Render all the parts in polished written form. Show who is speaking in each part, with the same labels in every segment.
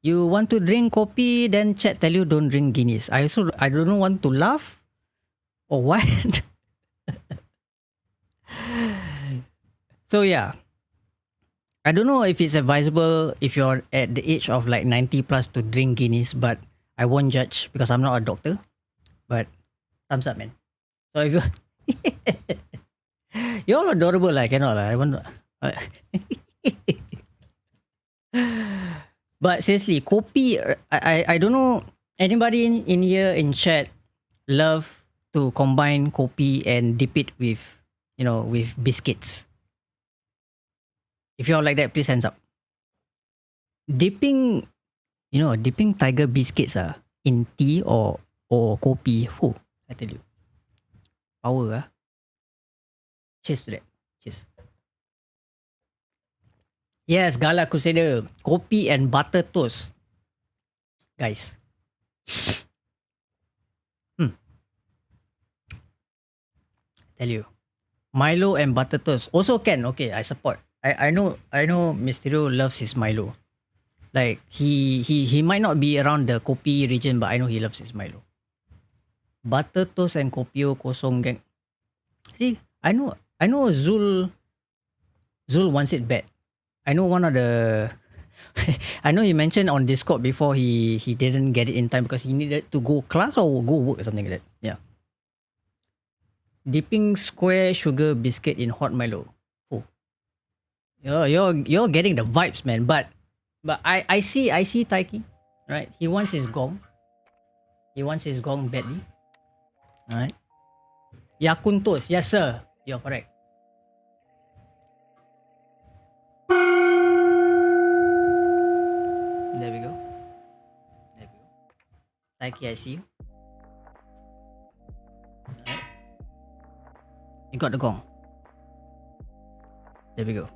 Speaker 1: You want to drink kopi, then chat tell you don't drink Guinness. I don't know want to laugh or what. So yeah, I don't know if it's advisable if you're at the age of like 90 plus to drink Guinness, but I won't judge because I'm not a doctor. But thumbs up, man. So if you you're all adorable, I cannot. I want. Uh, but seriously, kopi. I don't know anybody in here in chat love to combine kopi and dip it with with biscuits. If you're like that, please hands up. Dipping, dipping tiger biscuits in tea or kopi. Whew, I tell you, power. Cheers to that. Cheers. Yes, Gala Crusader. Kopi and butter toast. Guys. Tell you. Milo and butter toast. Also can. Okay, I support. I know Mysterio loves his Milo. Like he might not be around the kopi region, but I know he loves his Milo. Butter toast and kopio kosong gang. See, I know Zul wants it bad. I know one of the I know he mentioned on Discord before he didn't get it in time because he needed to go class or go work or something like that. Yeah. Dipping square sugar biscuit in hot Milo. Oh. You're getting the vibes, man. But I see Taiki, right? He wants his gong. He wants his gong badly. Alright. Yakun toast. Yes, sir. You're correct. There we go. There we go. Taiki, I see you. Alright. You got the gong. There we go.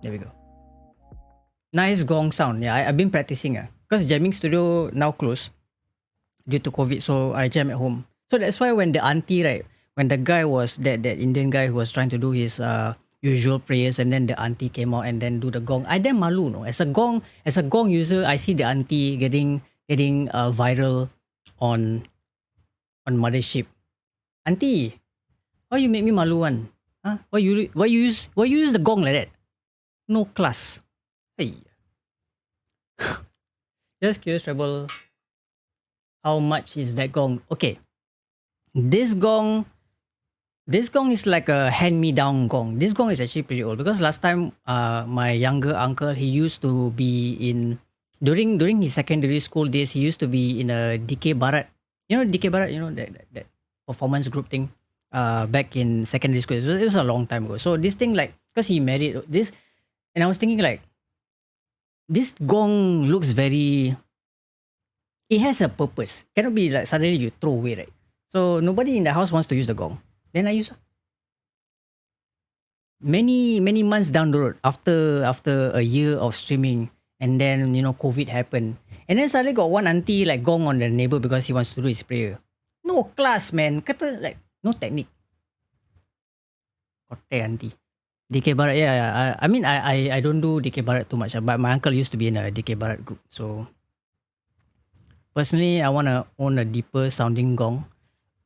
Speaker 1: There we go. Nice gong sound. Yeah, I've been practicing. Because jamming studio now closed due to COVID, so I jam at home. So that's why when the auntie, right, when the guy was that Indian guy who was trying to do his usual prayers, and then the auntie came out and then do the gong, I damn malu, no. As a gong user, I see the auntie getting viral on Mothership. Auntie, why you make me malu one? Huh? Why you use the gong like that? No class. Hey. Just curious, Tribal. How much is that gong? Okay. This gong is like a hand-me-down gong. This gong is actually pretty old because last time my younger uncle, he used to be in during his secondary school days, he used to be in a DK Barat. You know DK Barat, that performance group thing back in secondary school. It was a long time ago. So this thing, like, because he married this, and I was thinking like this gong looks very, it has a purpose. Cannot be like suddenly you throw away, right? So nobody in the house wants to use the gong. Then I use many months down the road after a year of streaming, and then COVID happened, and then suddenly got one auntie like gong on the neighbor because he wants to do his prayer. No class, man. Kata like no technique. Kote auntie. DK Barat, yeah. I mean, I don't do DK Barat too much, but my uncle used to be in a DK Barat group. So personally, I want to own a deeper sounding gong.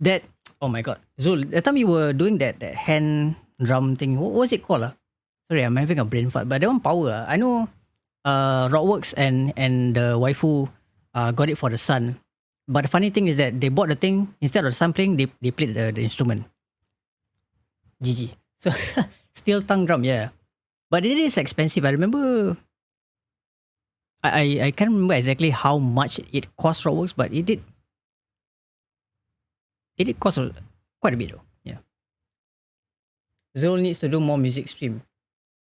Speaker 1: That, oh my god, Zul, that time you were doing that hand drum thing. What was it called? Sorry, I'm having a brain fart. But that one power. I know Rockworks and the waifu got it for the son. But the funny thing is that they bought the thing, instead of the son playing, they played the instrument. GG. So steel tongue drum, yeah. But it is expensive. I remember I can't remember exactly how much it cost Rockworks, but it did cost quite a bit though. Yeah. Zul needs to do more music stream.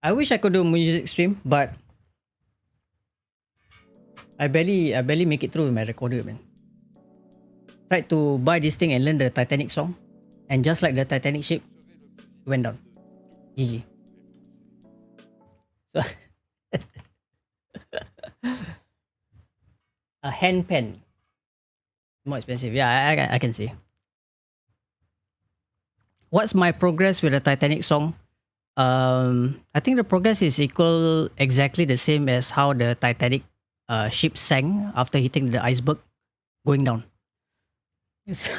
Speaker 1: I wish I could do music stream, but I barely make it through with my recorder, man. Tried to buy this thing and learn the Titanic song, and just like the Titanic ship, it went down. GG. So a hand pen, more expensive. Yeah, I can see. What's my progress with the Titanic song? I think the progress is equal exactly the same as how the Titanic ship sank after hitting the iceberg going down. Yes.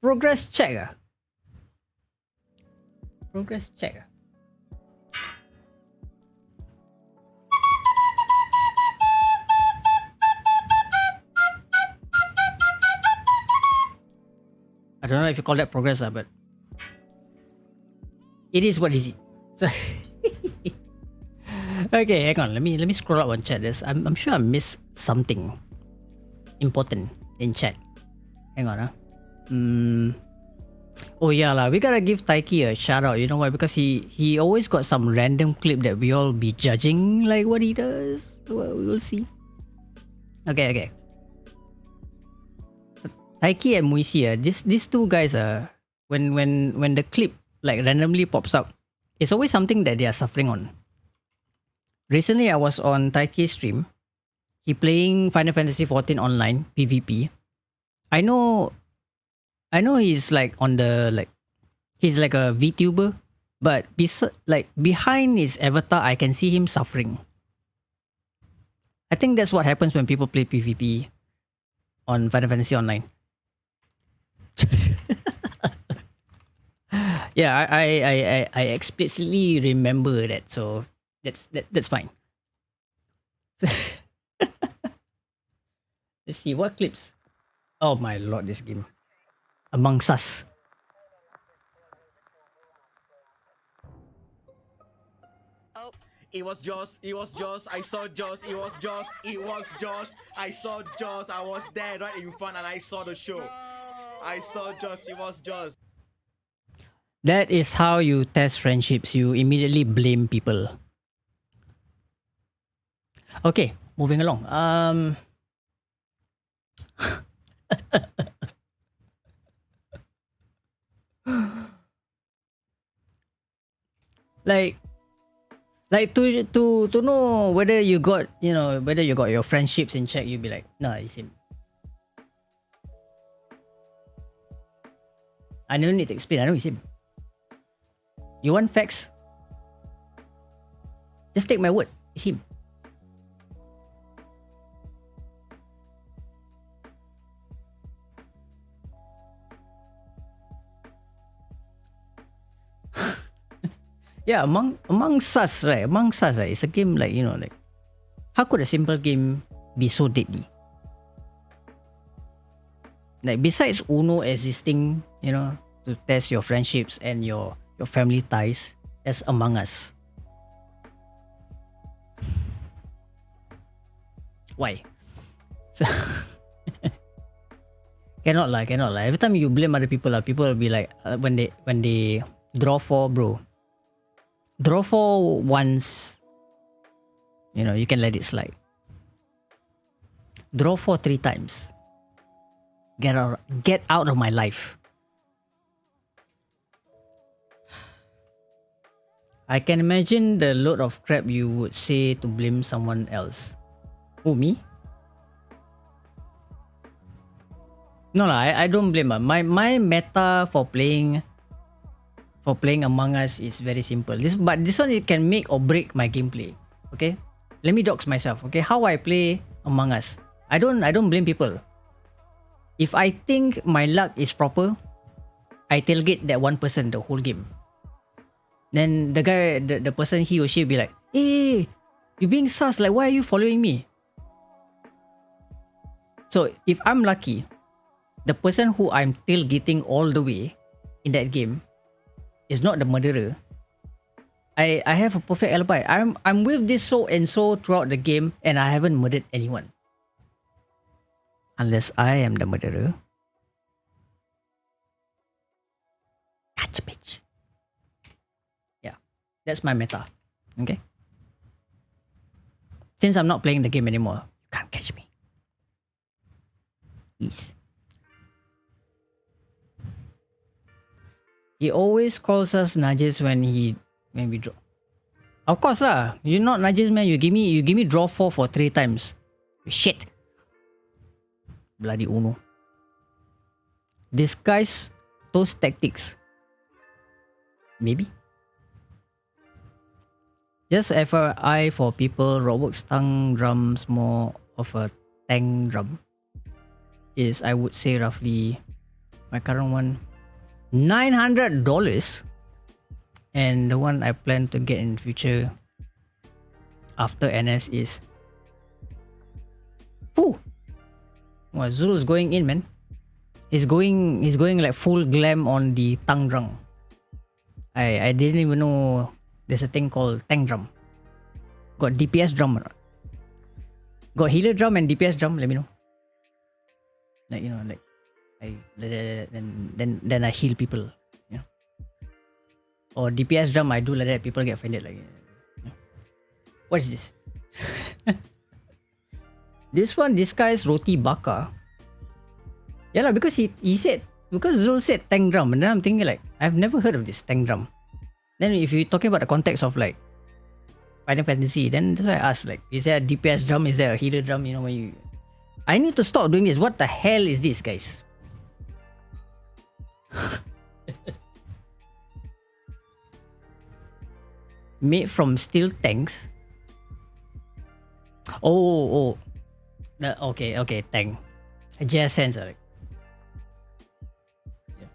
Speaker 1: Progress check. Progress check. I don't know if you call that progress, but it is what is it. So okay, hang on. Let me scroll up on chat. I'm sure I missed something important in chat. Hang on, Oh yeah lah, we gotta give Taiki a shout out. You know why? Because he always got some random clip that we all be judging like what he does. Well, we will see. Okay. Taiki and Muisi, these two guys when the clip like randomly pops up, it's always something that they are suffering on. Recently, I was on Taiki's stream. He playing Final Fantasy 14 online PvP. I know he's like on the he's like a VTuber, but behind his avatar, I can see him suffering. I think that's what happens when people play PvP on Final Fantasy Online. Yeah, I explicitly remember that, so that's fine. Let's see what clips. Oh my lord, this game. Amongst Us.
Speaker 2: Oh, it was Joss. I saw Joss. It was Joss. I saw Joss. I was there right in front and I saw the show. I saw Joss. It was Joss.
Speaker 1: That is how you test friendships. You immediately blame people. Okay, moving along. like to know whether you got your friendships in check, you'd be like, nah, it's him. I don't need to explain. I know it's him. You want facts? Just take my word. It's him. Yeah, amongst us, right? It's a game like, how could a simple game be so deadly? Like, besides Uno existing, to test your friendships and your family ties, as Among Us. Why? So cannot lie. Every time you blame other people, people will be like, when they draw for, bro. Draw for once, you can let it slide. Draw for 3 times. Get out of my life. I can imagine the load of crap you would say to blame someone else. Who, me? No lah, I don't blame her. My meta for playing Among Us is very simple. But this one, it can make or break my gameplay. Okay? Let me dox myself. Okay? How I play Among Us. I don't blame people. If I think my luck is proper, I tailgate that one person the whole game. Then the guy, the person, he or she will be like, hey, you being sus, like why are you following me? So if I'm lucky, the person who I'm tailgating all the way in that game is not the murderer. I have a perfect alibi. I'm with this so and so throughout the game and I haven't murdered anyone. Unless I am the murderer. Gotcha, bitch. Yeah, that's my meta. Okay? Since I'm not playing the game anymore, you can't catch me. Ease. He always calls us Najis when we draw. Of course lah. You're not Najis, man. You give me draw 4 for 3 times. Shit. Bloody Uno. disguise those tactics. Maybe. Just FYI for people, Roblox tongue drums more of a tank drum. Is, I would say, roughly my current one $900, and the one I plan to get in future after NS is Whew! Well, Zulu's going in, man. He's going like full glam on the tongue drum. I didn't even know there's a thing called tank drum. Got DPS drum or not? Got healer drum and DPS drum, let me know. Like, you know, like I then I heal people, you know. Or DPS drum, I do like that, people get offended, like, you know. What is this? This one, this guy is roti bakar. Yeah lah, because he said, because Zul said tank drum, and then I'm thinking like, I've never heard of this tank drum. Then if you're talking about the context of like Final Fantasy, then that's why I asked, like, is there a DPS drum, is there a healer drum, you know, when you... I need to stop doing this. What the hell is this, guys? Made from steel tanks. Oh. Okay, tank. I just sense like. Yeah.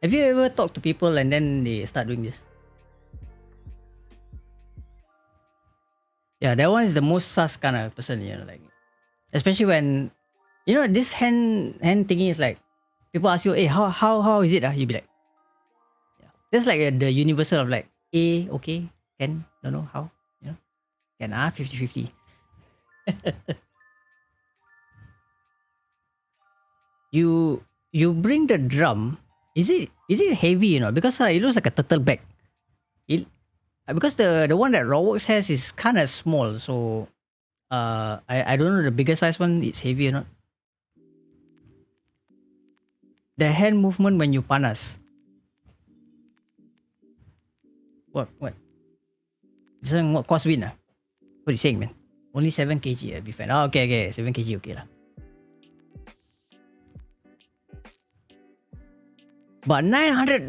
Speaker 1: Have you ever talked to people and then they start doing this? Yeah, that one is the most sus kind of person, you know, like, especially when, you know, this hand thingy is like, people ask you, hey, how is it? You be like, yeah. That's like the universal of like, okay, can, don't know how, you know, can 50-50. You bring the drum. Is it heavy, you know? Because it looks like a turtle bag. Because the one that Roblox has is kind of small, so I don't know the bigger size one, it's heavy or not. The hand movement when you panas. What? This one what cost win? What are you saying, man? Only 7 kg, be fine. Oh, okay, 7 kg, okay lah. But $900,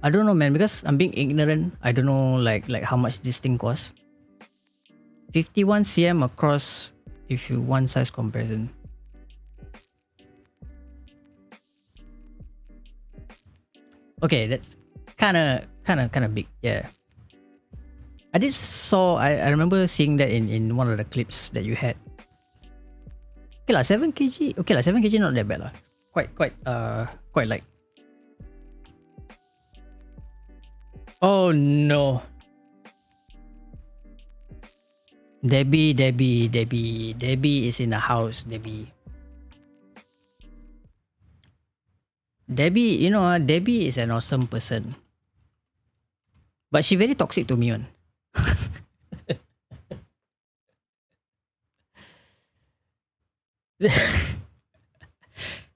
Speaker 1: I don't know, man, because I'm being ignorant. I don't know like how much this thing costs. 51 cm across if you one size comparison. Okay, that's kind of big, yeah. I remember seeing that in one of the clips that you had. Okay lah, 7 kg. Okay lah, 7 kg not that bad lah. Quite light. Oh no. Debbie is in the house, Debbie, you know, Debbie is an awesome person. But she very toxic to me, one.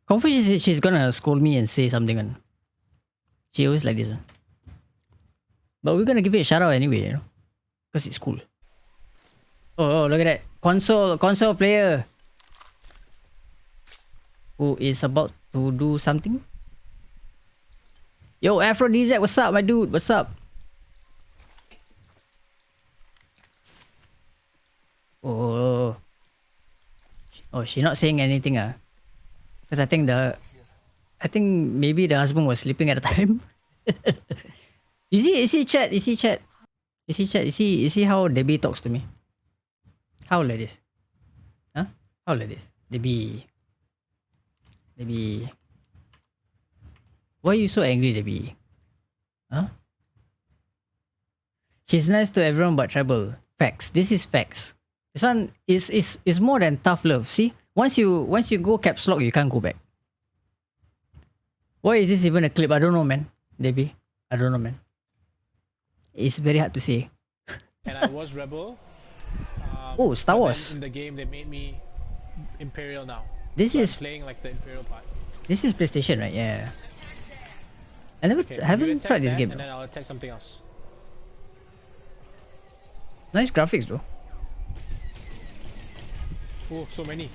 Speaker 1: Confirm she's gonna scold me and say something, one. She always like this, one. But we're gonna give it a shout out anyway, you know, because it's cool. Oh, look at that. Console player who is about to do something. Yo, Aphrodisiac, what's up, my dude? What's up? Oh, she's not saying anything, because I think maybe the husband was sleeping at the time. You see chat? You see how Debbie talks to me? How like this? Huh? How like this? Debbie. Why are you so angry, Debbie? Huh? She's nice to everyone but Tribal. Facts. This is facts. This one is more than tough love. See? Once you go caps lock, you can't go back. Why is this even a clip? I don't know, man. Debbie. I don't know, man. It's very hard to say.
Speaker 3: And I was Rebel.
Speaker 1: Oh, Star Wars.
Speaker 3: In the game, they made me Imperial now.
Speaker 1: This
Speaker 3: so
Speaker 1: is
Speaker 3: I'm playing like the Imperial part.
Speaker 1: This is PlayStation, right? Yeah. I haven't tried this game.
Speaker 3: And then I'll attack something else.
Speaker 1: Nice graphics, bro.
Speaker 3: Oh, so many.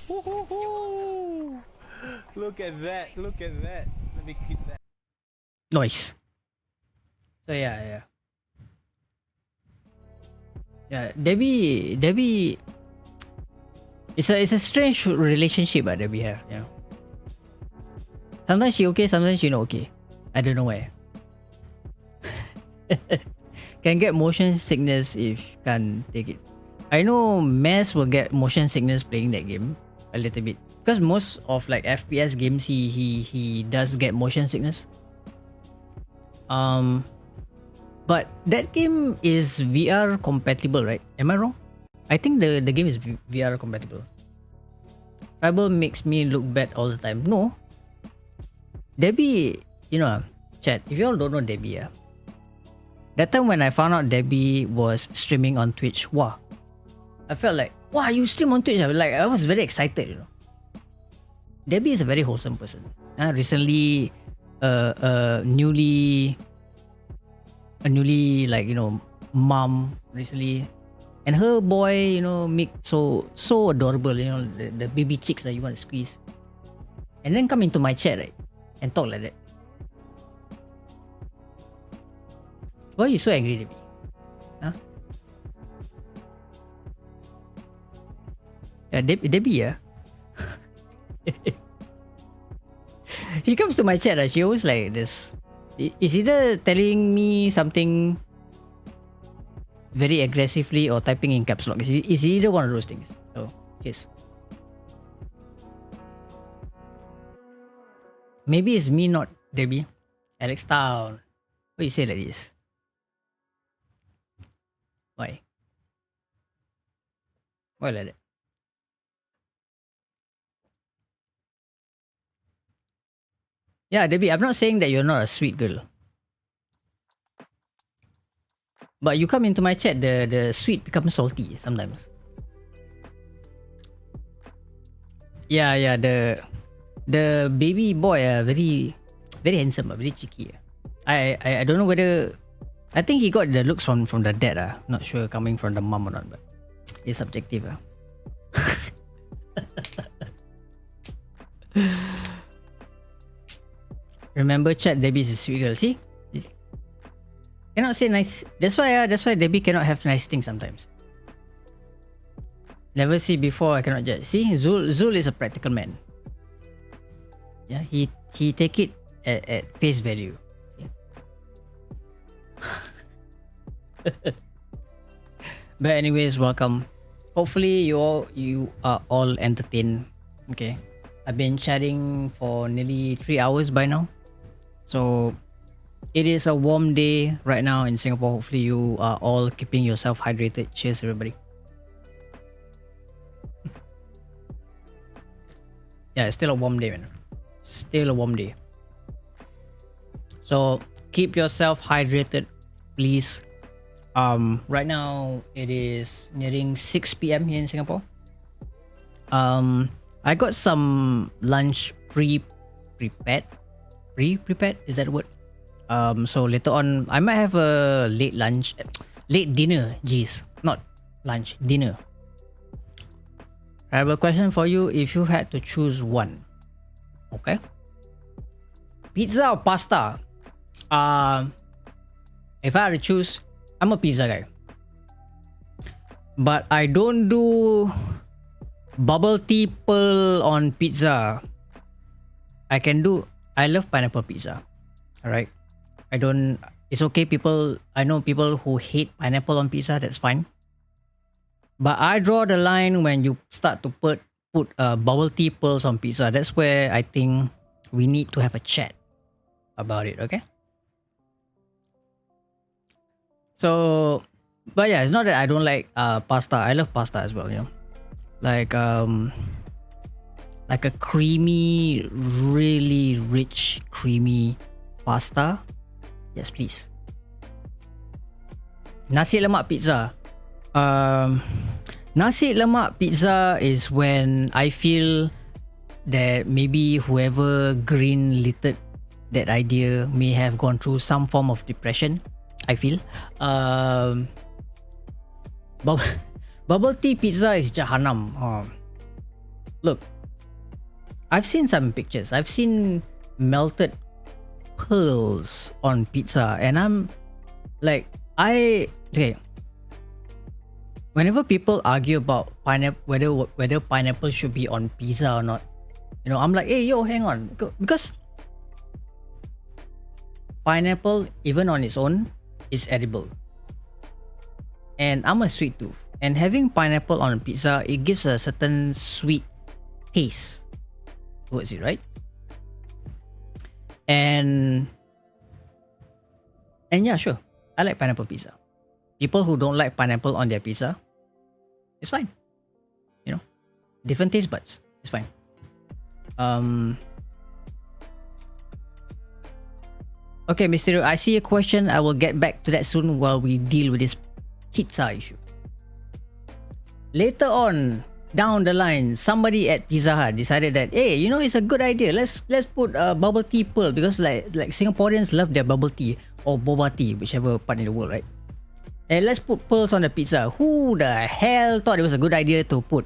Speaker 3: Woohoo! Look at that! Look at that! Let me keep that.
Speaker 1: Nice. So yeah. Yeah, Debbie. It's a strange relationship that we have. You know. Sometimes she okay, sometimes she not okay. I don't know why. Can get motion sickness if can't take it. I know Mess will get motion sickness playing that game a little bit because most of like FPS games he does get motion sickness. But that game is VR compatible, right? Am I wrong? I think the game is VR compatible. Tribal makes me look bad all the time. No. Debbie, you know, chat, if you all don't know Debbie, that time when I found out Debbie was streaming on Twitch, wow. I felt like, wow, you stream on Twitch? I was very excited, you know. Debbie is a very wholesome person. Recently, a newly like, you know, mom recently. And her boy, you know, make so adorable, you know, the baby chicks that you want to squeeze. And then come into my chat, right? And talk like that. Why are you so angry, Debbie? Huh? Yeah, Debbie, yeah. She comes to my chat, she always like this. Is either telling me something very aggressively or typing in caps lock. Is either one of those things. So, yes. Maybe it's me, not Debbie. Alex Town. Why you say like this? Why? Why like that? Yeah, Debbie, I'm not saying that you're not a sweet girl. But you come into my chat, the sweet becomes salty sometimes. Yeah, the baby boy, very handsome, very cheeky. I don't know whether, I think he got the looks from the dad. Not sure coming from the mom or not, but it's subjective. Remember, chat, Debbie is a sweet girl. See? Cannot say nice. That's why Debbie cannot have nice things sometimes. Never see before, I cannot judge. See, Zul is a practical man. Yeah, he take it at face value. Yeah. But anyways, welcome. Hopefully you are all entertained. Okay. I've been chatting for nearly 3 hours by now. So it is a warm day right now in Singapore. Hopefully you are all keeping yourself hydrated. Cheers, everybody. Yeah, it's still a warm day, man. Still a warm day. So keep yourself hydrated, please. Right now it is nearing 6 p.m. here in Singapore. I got some lunch prepared. Pre-prepared, is that a word? So later on, I might have a late dinner. Jeez, not lunch, dinner. I have a question for you. If you had to choose one, okay? Pizza or pasta? If I had to choose, I'm a pizza guy. But I don't do bubble tea pearl on pizza. I love pineapple pizza. Alright. It's okay, I know people who hate pineapple on pizza, that's fine. But I draw the line when you start to put bubble tea pearls on pizza. That's where I think we need to have a chat about it, okay? So, but yeah, it's not that I don't like pasta. I love pasta as well, you know. Like a creamy, really rich, creamy pasta. Yes, please. Nasi lemak pizza. Nasi lemak pizza is when I feel that maybe whoever green-littered that idea may have gone through some form of depression. I feel. Bubble tea pizza is jahanam. look, I've seen some pictures. I've seen melted pearls on pizza, and I'm like, okay. Whenever people argue about pineapple, whether pineapple should be on pizza or not, I'm like, hey, yo, hang on, because pineapple, even on its own, is edible. And I'm a sweet tooth, and having pineapple on pizza, it gives a certain sweet taste towards it, right? And yeah, sure, I like pineapple pizza. People who don't like pineapple on their pizza, it's fine. Different taste buds. It's fine. Okay, Mysterio, I see a question. I will get back to that soon while we deal with this pizza issue. Later on, down the line, somebody at Pizza Hut decided that, hey, it's a good idea. Let's put a bubble tea pearl, because like Singaporeans love their bubble tea or boba tea, whichever part in the world, right? And let's put pearls on the pizza. Who the hell thought it was a good idea to put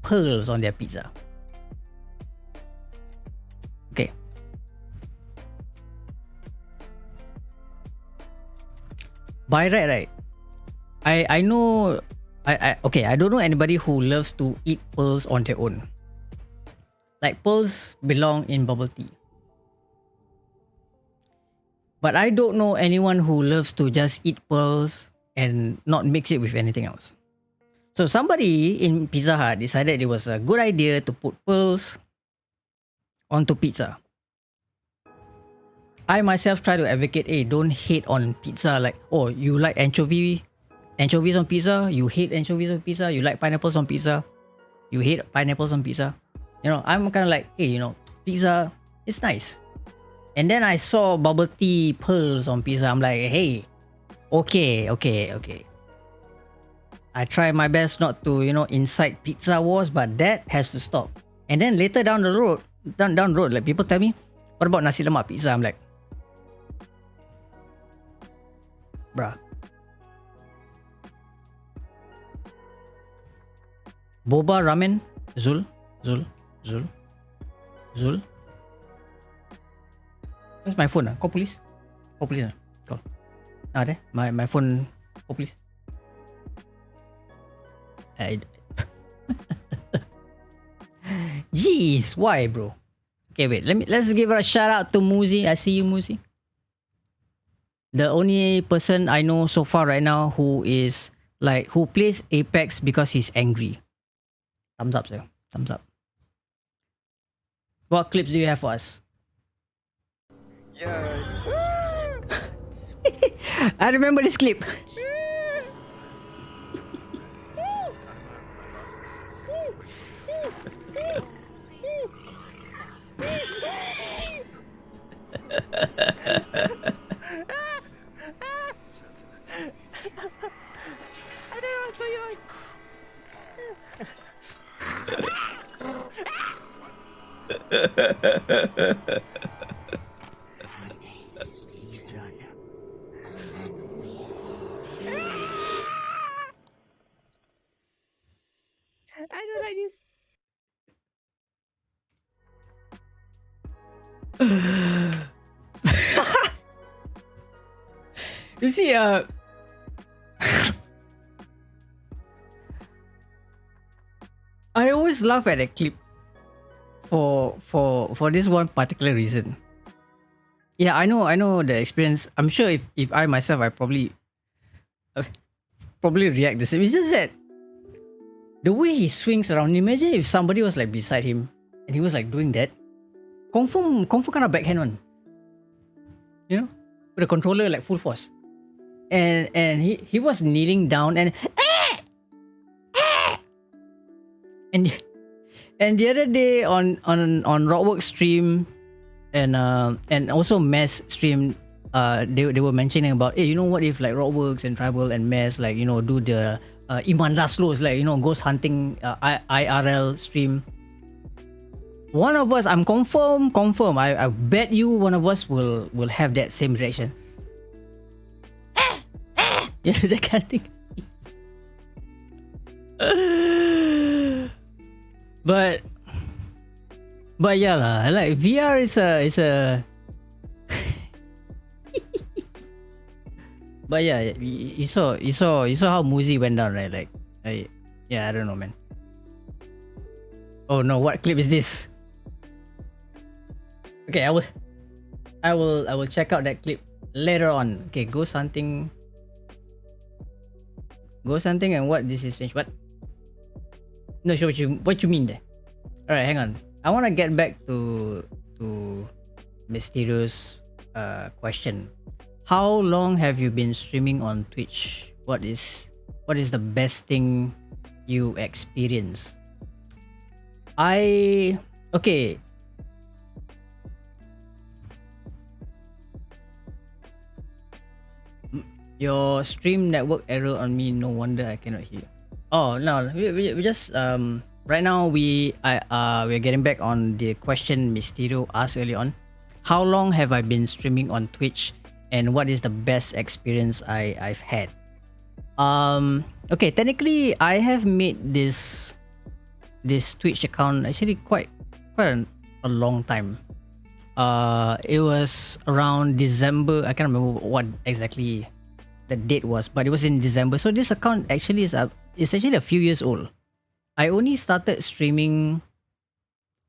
Speaker 1: pearls on their pizza? Okay. By right. I know. I don't know anybody who loves to eat pearls on their own. Like, pearls belong in bubble tea. But I don't know anyone who loves to just eat pearls and not mix it with anything else. So somebody in Pizza Hut decided it was a good idea to put pearls onto pizza. I myself try to advocate, hey, don't hate on pizza. Like, oh, you like anchovies on pizza? You hate anchovies on pizza? You like pineapples on pizza? You hate pineapples on pizza? I'm kind of like, hey, pizza is nice. And then I saw bubble tea pearls on pizza. I'm like, hey, okay. I try my best not to, incite pizza wars, but that has to stop. And then later down the road, like, people tell me, what about nasi lemak pizza? I'm like, bruh. Boba ramen, Zul. That's my phone. Call police. Call. There. My phone. Call police. Jeez, why, bro? Okay, wait. Let's give a shout out to Muzi. I see you, Muzi. The only person I know so far right now who plays Apex because he's angry. Thumbs up, sir. Thumbs up. What clips do you have for us?
Speaker 3: Yeah.
Speaker 1: I remember this clip.
Speaker 3: I don't like this.
Speaker 1: You see, I always laugh at that clip for this one particular reason. Yeah, I know the experience. I'm sure if I myself, I probably react the same. It's just that the way he swings around. Imagine if somebody was like beside him and he was like doing that. Confirm kind of backhand one. With the controller like full force. And he was kneeling down and the other day on Rockwork stream and also Mess stream, they were mentioning about, hey, what if like Rockworks and Tribal and Mess like do the Iman Laslos, like ghost hunting IRL stream. One of us, I'm confirm. I bet you one of us will have that same reaction. That kind of thing. But But yeah lah, like VR is a But yeah, you saw how Muzi went down, right? Yeah, I don't know, man. Oh no, what clip is this? Okay, I will check out that clip later on. Okay, ghost hunting. Ghost hunting and what this is strange. What? No sure what you mean there. Alright, hang on. I wanna get back to Mysterio's question. How long have you been streaming on Twitch? What is the best thing you experience? Okay. Your stream network error on me. No wonder I cannot hear. Oh no, we just right now we're getting back on the question Mysterio asked early on. How long have I been streaming on Twitch, and what is the best experience I've had? Okay, technically I have made this Twitch account actually quite a long time. It was around December. I can't remember what exactly the date was, but it was in December. So this account actually is actually a few years old. I only started streaming.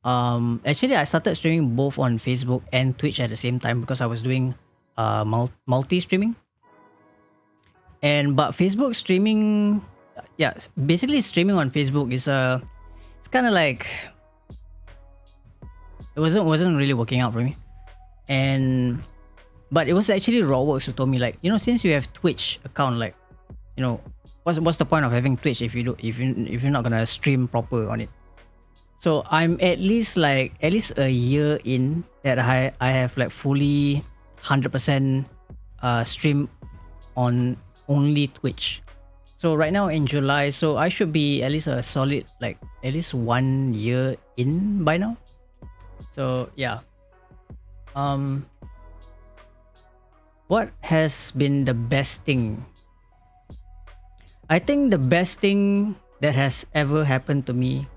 Speaker 1: Actually, I started streaming both on Facebook and Twitch at the same time because I was doing multi streaming. But Facebook streaming, yeah, basically streaming on Facebook is it's kind of like it wasn't really working out for me, but it was actually Rawworks who told me, like, since you have Twitch account, like, what's the point of having Twitch if you're not gonna stream proper on it? So I'm at least a year in that I have like fully 100% stream on only Twitch. So right now in July, so I should be at least a solid at least 1 year in by now. So yeah. What has been the best thing? I think the best thing that has ever happened to me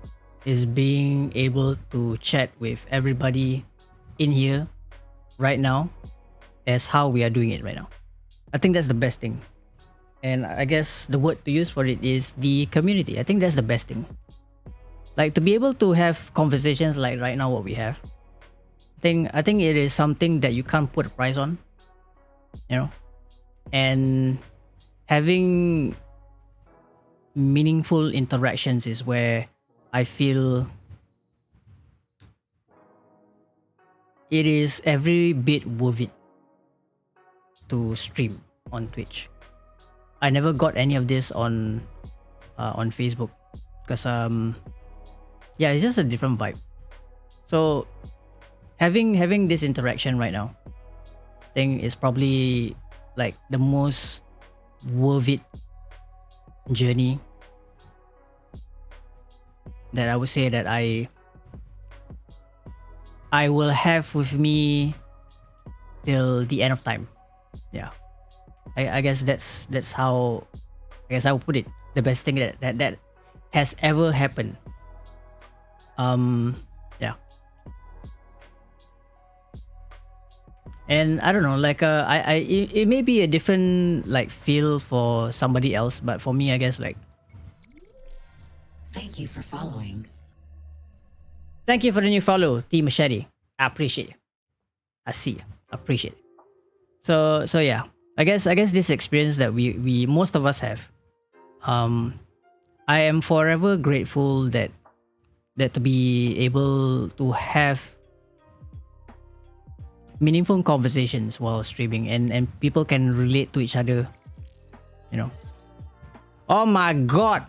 Speaker 1: is being able to chat with everybody in here right now as how we are doing it right now. I think that's the best thing. And I guess the word to use for it is the community. I think that's the best thing. Like, to be able to have conversations like right now what we have. I think it is something that you can't put a price on. And having meaningful interactions is where I feel it is every bit worth it to stream on Twitch. I never got any of this on Facebook because yeah, it's just a different vibe. So having this interaction right now, I think is probably like the most worth it journey that I would say that I will have with me till the end of time. Yeah, I guess that's how I guess I would put it. The best thing that has ever happened. Yeah. And I don't know, like it may be a different like feel for somebody else, but for me, I guess like.
Speaker 4: Thank you for following.
Speaker 1: Thank you for the new follow, Team Machete. I appreciate it. I see you. Appreciate it. So yeah, I guess this experience that we most of us have. I am forever grateful that to be able to have meaningful conversations while streaming and people can relate to each other. Oh my god!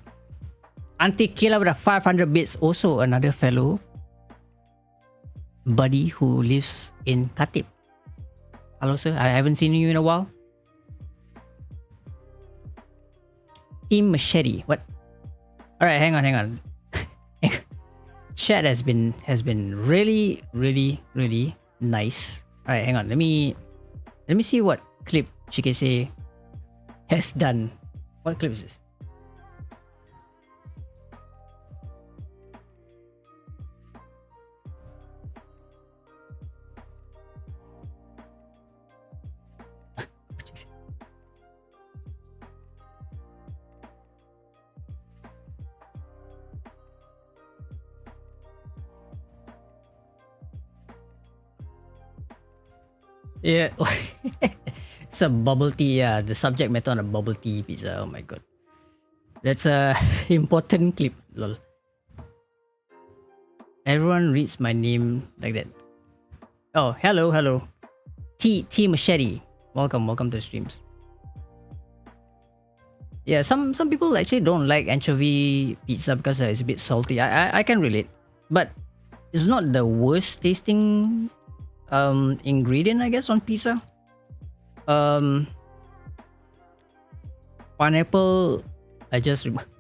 Speaker 1: Auntie Killa with a 500 bits, also another fellow buddy who lives in Khatib. Hello sir, I haven't seen you in a while. Team Machete, what? Alright, hang on. Chat has been really nice. Alright, hang on. Let me see what clip Chikese has done. What clip is this? Yeah. It's a bubble tea, yeah. The subject matter on a bubble tea pizza. Oh my god. That's a important clip. Lol. Everyone reads my name like that. Oh, hello, hello. T Machete. Welcome to the streams. Yeah, some people actually don't like anchovy pizza because it's a bit salty. I can relate, but it's not the worst tasting ingredient, I guess, on pizza. Pineapple.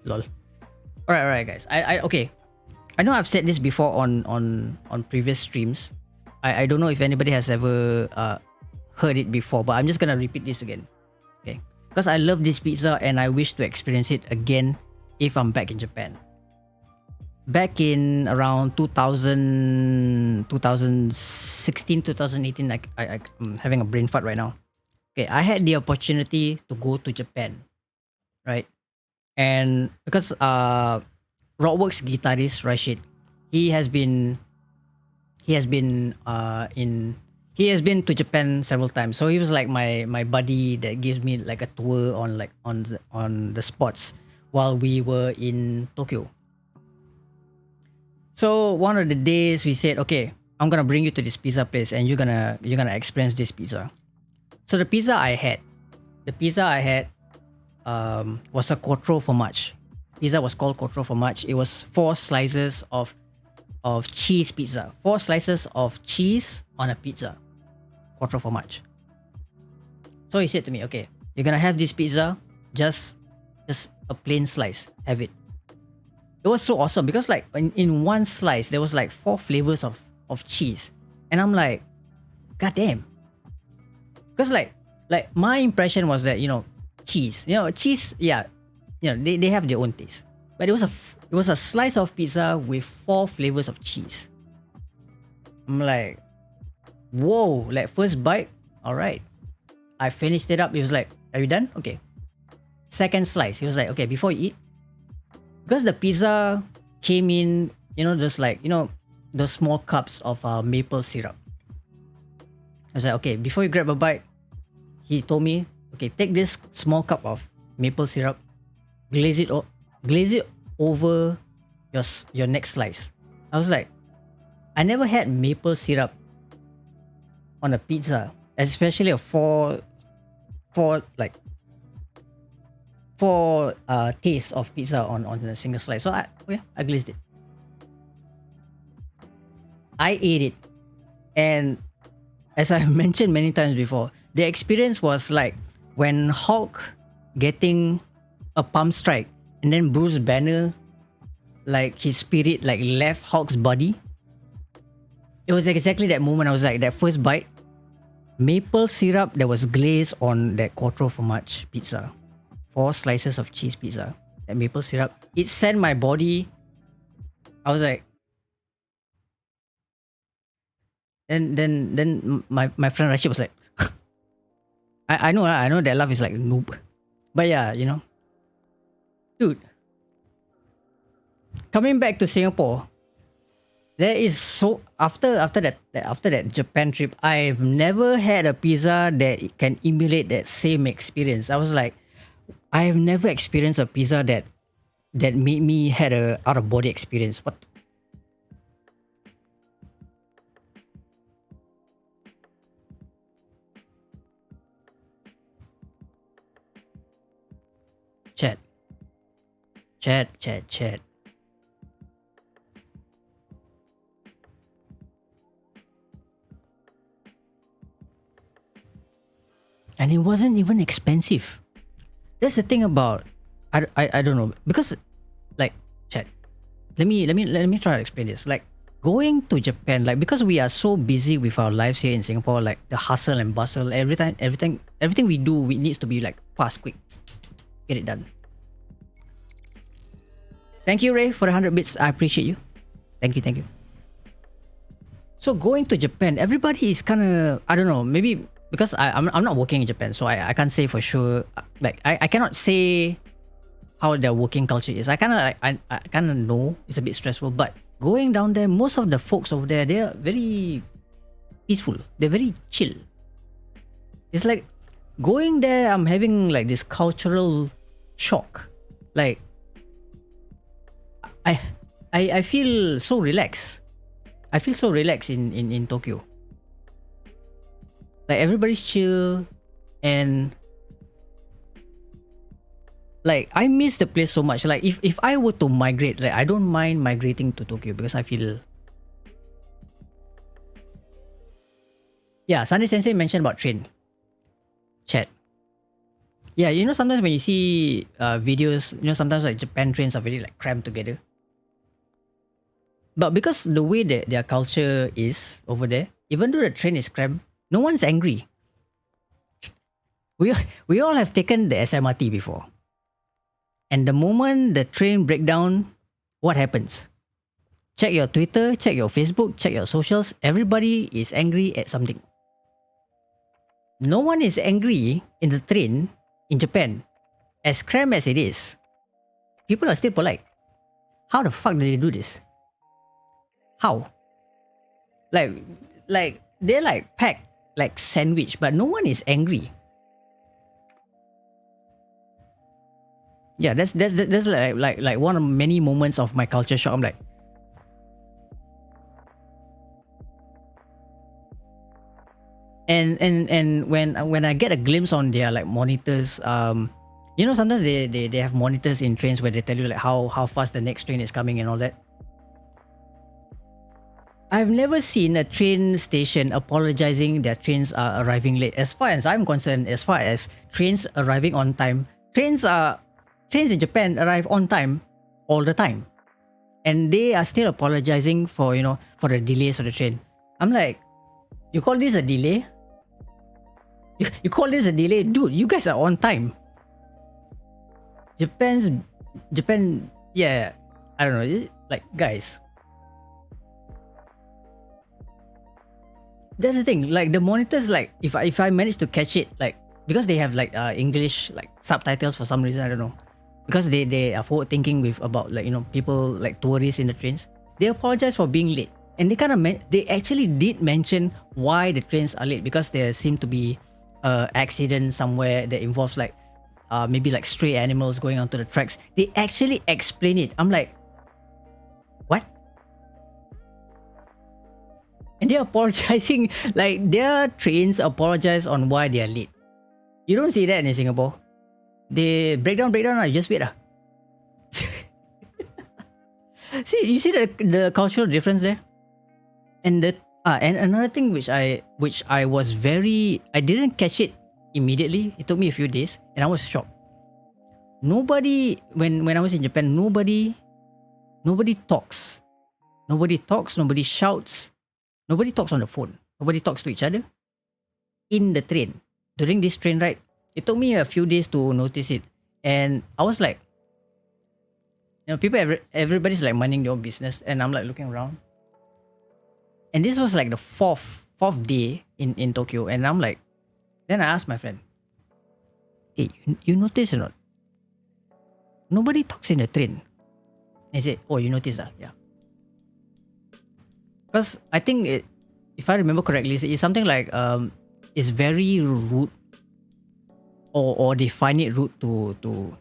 Speaker 1: Lol. Alright, guys. I okay. I know I've said this before on previous streams. I don't know if anybody has ever heard it before, but I'm just gonna repeat this again. Okay. Because I love this pizza and I wish to experience it again if I'm back in Japan. Back in around 2016, 2018, I'm having a brain fart right now. Okay, I had the opportunity to go to Japan, right? And because Rockworks guitarist Rashid, he has been to Japan several times. So he was like my buddy that gives me like a tour on the spots while we were in Tokyo. So one of the days we said, okay, I'm gonna bring you to this pizza place and you're gonna experience this pizza. So the pizza I had was a quattro formaggio. Pizza was called quattro formaggio. It was 4 slices of cheese pizza. 4 slices of cheese on a pizza. Quattro formaggio. So he said to me, okay, you're gonna have this pizza, just a plain slice. Have it. It was so awesome because like in one slice there was like 4 flavors of cheese. And I'm like, god damn. Because like my impression was that, cheese, yeah, they have their own taste. But it was a slice of pizza with 4 flavors of cheese. I'm like, whoa, like first bite, all right. I finished it up. He was like, are you done? Okay. Second slice, he was like, okay, before you eat, because the pizza came in, just like, those small cups of maple syrup. I was like, okay, before you grab a bite, he told me, okay, take this small cup of maple syrup, glaze it over your next slice. I was like, I never had maple syrup on a pizza, especially a four taste of pizza on a single slice. So I glazed it. I ate it, and as I mentioned many times before, the experience was like when Hulk getting a pump strike, and then Bruce Banner, like his spirit like left Hulk's body. It was exactly that moment. I was like, that first bite, maple syrup that was glazed on that quattro formaggio pizza. 4 slices of cheese pizza. That maple syrup, it sent my body. I was like, then my friend Rashid was like, I know that laugh is like noob, but yeah, dude. Coming back to Singapore, there is after that Japan trip, I've never had a pizza that can emulate that same experience. I was like, I have never experienced a pizza that made me had a out of body experience. What? Chat. And it wasn't even expensive. That's the thing about I don't know, because like, chat. Let me try to explain this. Like, going to Japan, like, because we are so busy with our lives here in Singapore, like the hustle and bustle, everything we do, it needs to be like fast, quick, get it done. Thank you, Ray, for the 100 bits. I appreciate you. Thank you. So going to Japan, everybody is kind of, I don't know, maybe because I'm not working in Japan, so I can't say for sure. Like, I cannot say how their working culture is. I kind of know it's a bit stressful, but going down there, most of the folks over there, they are very peaceful. They're very chill. It's like going there, I'm having like this cultural shock. Like I I feel so relaxed. I feel so relaxed in Tokyo. Like everybody's chill and like I miss the place so much. Like if I were to migrate, like I don't mind migrating to Tokyo because I feel. Yeah, Sunday Sensei mentioned about train. Chat. Yeah, you know sometimes when you see videos, you know sometimes like Japan trains are very like crammed together. But because the way that their culture is over there, even though the train is crammed, no one's angry. We all have taken the SMRT before. And the moment the train break down, what happens? Check your Twitter, check your Facebook, check your socials. Everybody is angry at something. No one is angry in the train in Japan. As cramped as it is, people are still polite. How the fuck did they do this? How? Like they're like packed like sandwich, but no one is angry. Yeah, that's like one of many moments of my culture shock. I'm like, and when I get a glimpse on their like monitors, you know sometimes they have monitors in trains where they tell you like how fast the next train is coming and all that. I've never seen a train station apologizing their trains are arriving late. As far as I'm concerned, as far as trains arriving on time, trains in Japan arrive on time all the time. And they are still apologizing for, you know, for the delays of the train. I'm like, you call this a delay? You call this a delay? Dude, you guys are on time. Japan, yeah, I don't know, like, guys. That's the thing, like the monitors, like if I manage to catch it, like because they have like English like subtitles for some reason, I don't know. Because they are forward thinking with about like, you know, people like tourists in the trains. They apologize for being late. And they kind of they actually did mention why the trains are late, because there seemed to be accident somewhere that involves like maybe like stray animals going onto the tracks. They actually explain it. I'm like, what? And they're apologizing, like their trains apologize on why they are late. You don't see that in Singapore. They break down, you just wait. See, you see the cultural difference there? And and another thing which I was very, I didn't catch it immediately. It took me a few days and I was shocked. Nobody, when I was in Japan, nobody talks. Nobody talks, nobody shouts. Nobody talks on the phone. Nobody talks to each other. In the train. During this train ride. It took me a few days to notice it. And I was like, you know, everybody's like minding their own business. And I'm like looking around. And this was like the fourth day in Tokyo. And I'm like, then I asked my friend, hey, you notice or not? Nobody talks in the train. And he said, oh, you notice that? Yeah. Because I think if I remember correctly, it's something like it's very rude, or they find it rude to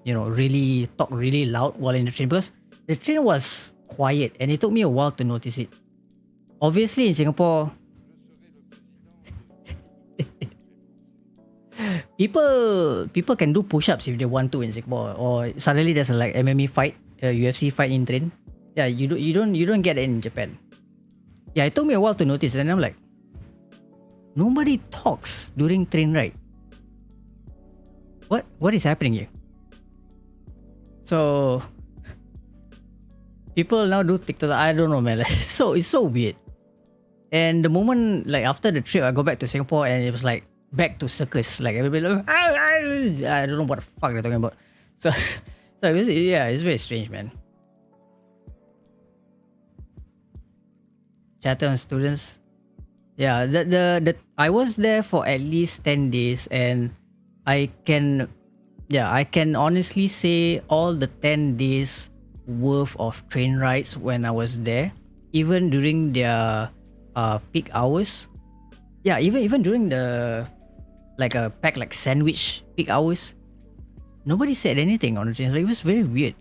Speaker 1: you know really talk really loud while in the train, because the train was quiet and it took me a while to notice it. Obviously in Singapore, people can do push-ups if they want to in Singapore, or suddenly there's a like MMA fight, a UFC fight in train. Yeah, you don't get it in Japan. Yeah, it took me a while to notice, and I'm like, nobody talks during train ride. What is happening here? So people now do TikTok. I don't know, man. Like, it's so weird. And the moment like after the trip, I go back to Singapore and it was like back to circus. Like everybody, like, I don't know what the fuck they're talking about. So it's very strange, man. Chatham students. Yeah, the I was there for at least 10 days, and I can honestly say all the 10 days worth of train rides when I was there, even during their peak hours. Yeah, even during the like a pack like sandwich peak hours. Nobody said anything on the train. Like, it was very weird.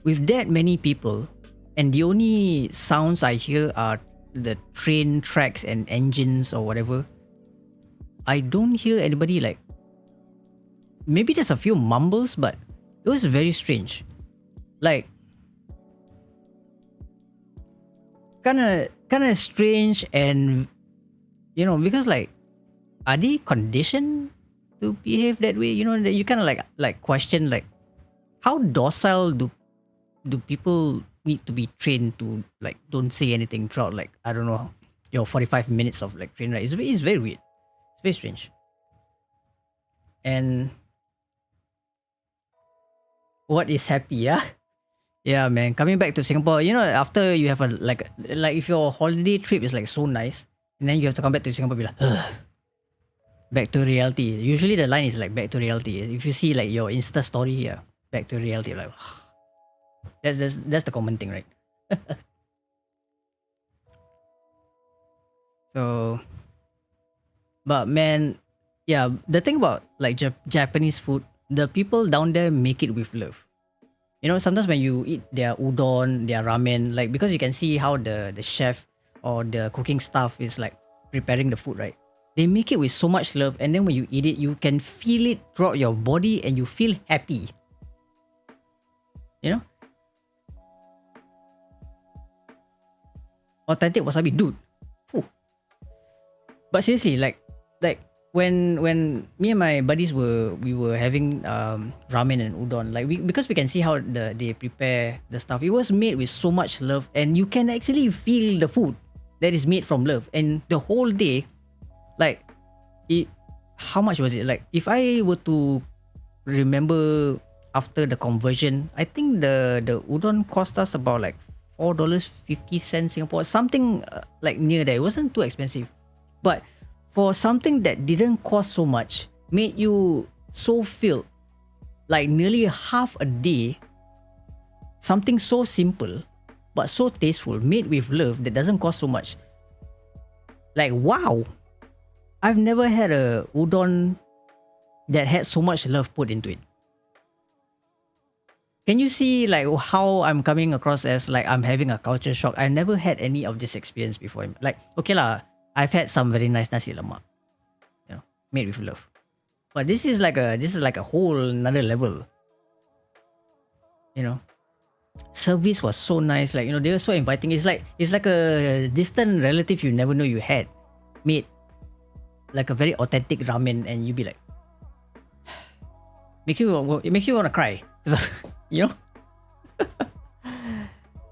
Speaker 1: With that many people, and the only sounds I hear are the train tracks and engines or whatever. I don't hear anybody like. Maybe there's a few mumbles, but it was very strange. Like, kind of strange, and because like, are they conditioned to behave that way? That you kind of like question like, how docile do people need to be trained to like don't say anything throughout, like, I don't know, your 45 minutes of like train ride. It's very weird. It's very strange. And what is happy, yeah? Yeah, man. Coming back to Singapore, after you have a like if your holiday trip is like so nice, and then you have to come back to Singapore, be like, ugh, back to reality. Usually the line is like back to reality. If you see like your Insta story here, back to reality, like, ugh. That's the common thing, right? So, but man, yeah, the thing about like Japanese food, the people down there make it with love. Sometimes when you eat their udon, their ramen, like, because you can see how the chef or the cooking staff is like preparing the food, right? They make it with so much love, and then when you eat it, you can feel it throughout your body and you feel happy. Authentic wasabi, dude. Whew. But seriously, like when me and my buddies were having ramen and udon, like because we can see how they prepare the stuff. It was made with so much love, and you can actually feel the food that is made from love. And the whole day, like, how much was it? Like, if I were to remember after the conversion, I think the udon cost us about like $4.50 Singapore, something like near there. It wasn't too expensive, but for something that didn't cost so much, made you so filled, like nearly half a day. Something so simple but so tasteful, made with love, that doesn't cost so much. Like, wow, I've never had a udon that had so much love put into it. Can you see like how I'm coming across as like I'm having a culture shock? I never had any of this experience before. Like, okay lah, I've had some very nice nasi lemak, made with love. But this is like a whole another level. Service was so nice. Like, they were so inviting. It's like a distant relative you never know you had, made like a very authentic ramen, and you be like, it makes you want to cry.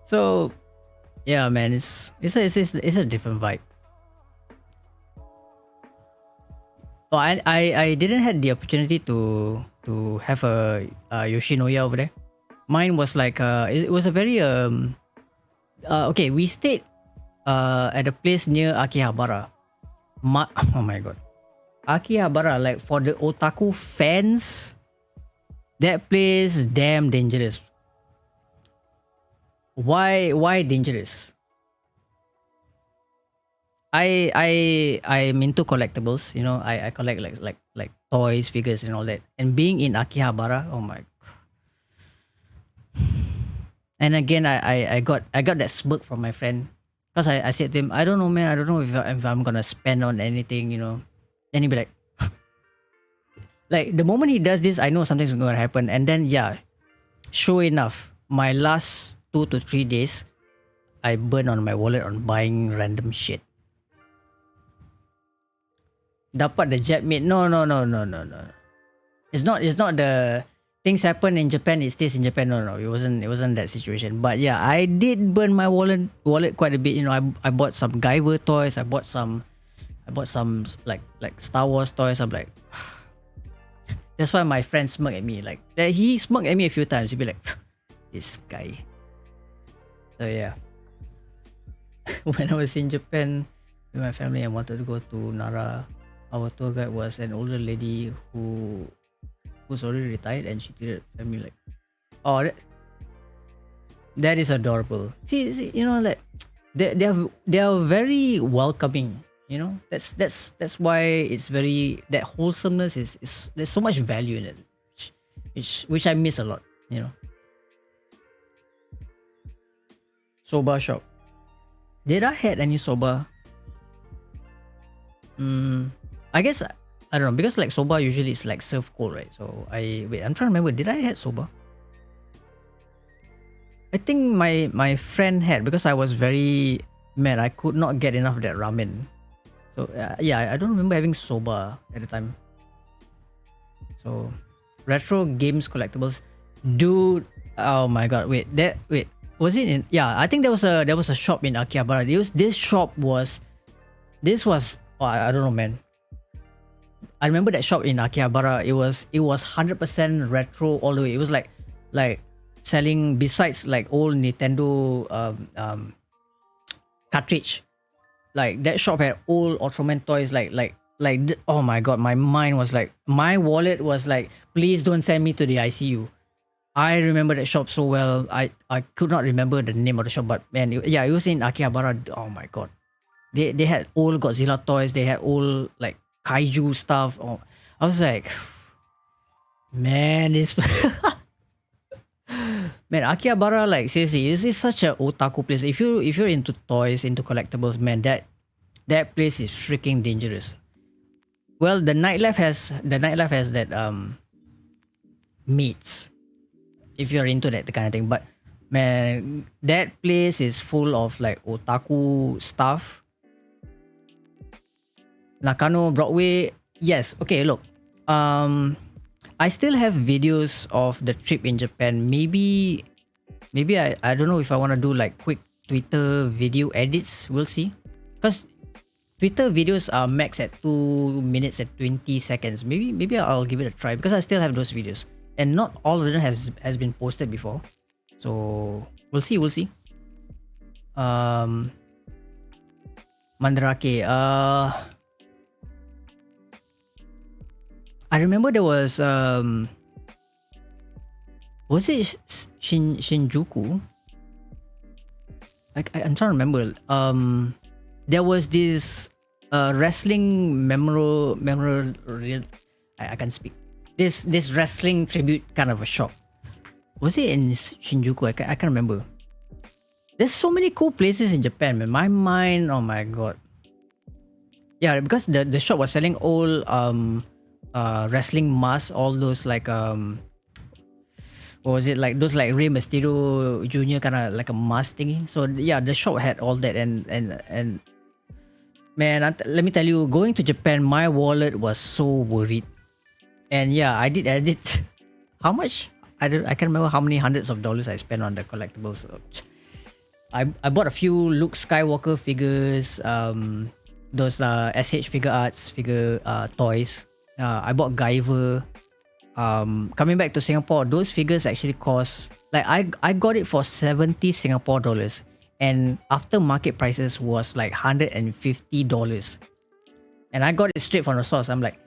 Speaker 1: So yeah, man, it's a different vibe. Oh, I didn't had the opportunity to have a Yoshinoya over there. Mine was like it was a very okay, we stayed at a place near Akihabara. Oh my god, Akihabara, like, for the otaku fans, that place is damn dangerous. Why dangerous? I'm into collectibles. I collect like toys, figures, and all that. And being in Akihabara, oh my. And again, I got that smirk from my friend, because I said to him, I don't know, man. I don't know if I'm gonna spend on anything. Then he'd be like, like, the moment he does this, I know something's gonna happen. And then, yeah, sure enough, my last 2 to 3 days, I burn on my wallet on buying random shit. Dapat the Jap mate. No. It's not the things happen in Japan, it stays in Japan. No. It wasn't that situation. But yeah, I did burn my wallet quite a bit. I bought some Guyver toys. I bought some like Star Wars toys. I'm like, that's why my friend smirked at me. Like, he smirked at me a few times. He'd be like, this guy. So yeah. When I was in Japan with my family, I wanted to go to Nara. Our tour guide was an older lady who's already retired, and she treated family like, oh, that is adorable. See, like, they are very welcoming. You know, that's why it's very, that wholesomeness is there's so much value in it, which I miss a lot. You know, soba shop. Did I had any soba? I guess I don't know, because like soba usually it's like served cold, right? So I'm trying to remember. Did I had soba? I think my friend had, because I was very mad. I could not get enough of that ramen. So yeah, I don't remember having soba at the time. So retro games collectibles, dude. Oh my god! Wait, was it in? Yeah, I think there was a shop in Akihabara. This was oh, I don't know, man. I remember that shop in Akihabara. It was 100% retro all the way. It was like selling, besides like old Nintendo cartridge. Like that shop had old Ultraman toys. Oh my god, my mind was like, my wallet was like, please don't send me to the ICU. I remember that shop so well. I could not remember the name of the shop, but man, it was in Akihabara. Oh my god, they had old Godzilla toys. They had old like kaiju stuff. Oh, I was like, man, this man, Akihabara, like seriously, is such a otaku place. If you're into toys, into collectibles, man, that place is freaking dangerous. Well, the nightlife has that meets, if you're into that kind of thing. But man, that place is full of like otaku stuff. Nakano Broadway, yes. Okay, look. I still have videos of the trip in Japan. Maybe I don't know if I want to do like quick Twitter video edits. We'll see. Because Twitter videos are max at 2 minutes and 20 seconds. Maybe I'll give it a try, because I still have those videos. And not all of them has been posted before. So we'll see. Mandarake. I remember there was it Shinjuku? I'm trying to remember. There was this wrestling I can't speak. This wrestling tribute kind of a shop. Was it in Shinjuku? I can't remember. There's so many cool places in Japan, man. My mind, oh my god. Yeah, because the shop was selling old wrestling masks, all those like what was it, like those like Rey Mysterio Jr. kind of like a mask thingy. So yeah, the shop had all that, and man, let me tell you, going to Japan, my wallet was so worried. And yeah, I did edit. How much? I can't remember how many hundreds of dollars I spent on the collectibles. I bought a few Luke Skywalker figures, those SH figure arts toys. I bought Guyver. Coming back to Singapore, those figures actually cost, like I got it for 70 Singapore dollars, and after market prices was like $150. And I got it straight from the source. I'm like,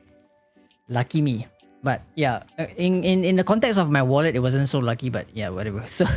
Speaker 1: lucky me. But yeah, in the context of my wallet, it wasn't so lucky, but yeah, whatever. So